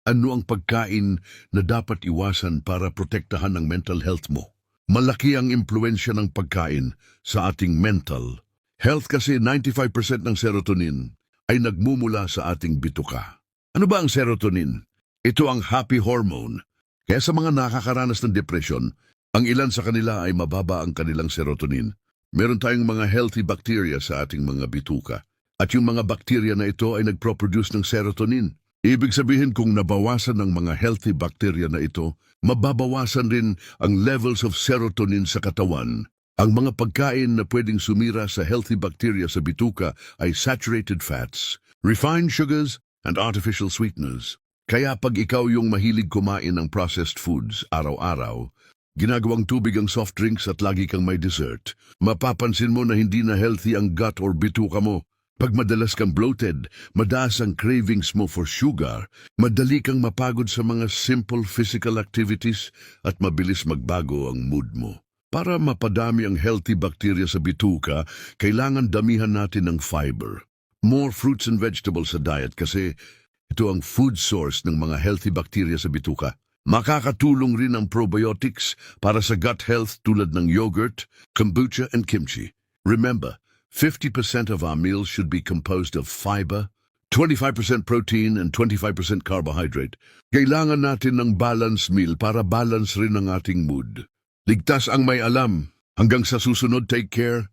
Ano ang pagkain na dapat iwasan para protektahan ang mental health mo? Malaki ang impluensya ng pagkain sa ating mental health kasi 95% ng serotonin ay nagmumula sa ating bituka. Ano ba ang serotonin? Ito ang happy hormone. Kaya sa mga nakakaranas ng depresyon, ang ilan sa kanila ay mababa ang kanilang serotonin. Meron tayong mga healthy bacteria sa ating mga bituka. At yung mga bacteria na ito ay nagproproduce ng serotonin. Ibig sabihin kung nabawasan ng mga healthy bacteria na ito, mababawasan rin ang levels of serotonin sa katawan. Ang mga pagkain na pwedeng sumira sa healthy bacteria sa bituka ay saturated fats, refined sugars, and artificial sweeteners. Kaya pag ikaw yung mahilig kumain ng processed foods araw-araw, ginagawang tubig ang soft drinks at lagi kang may dessert, mapapansin mo na hindi na healthy ang gut or bituka mo. Pag madalas kang bloated, madaas ang cravings mo for sugar, madali kang mapagod sa mga simple physical activities at mabilis magbago ang mood mo. Para mapadami ang healthy bacteria sa bituka, kailangan damihan natin ng fiber. More fruits and vegetables sa diet kasi ito ang food source ng mga healthy bacteria sa bituka. Makakatulong rin ang probiotics para sa gut health tulad ng yogurt, kombucha, and kimchi. Remember, 50% of our meals should be composed of fiber, 25% protein, and 25% carbohydrate. Kailangan natin ng balanced meal para balance rin ang ating mood. Ligtas ang may alam. Hanggang sa susunod, take care.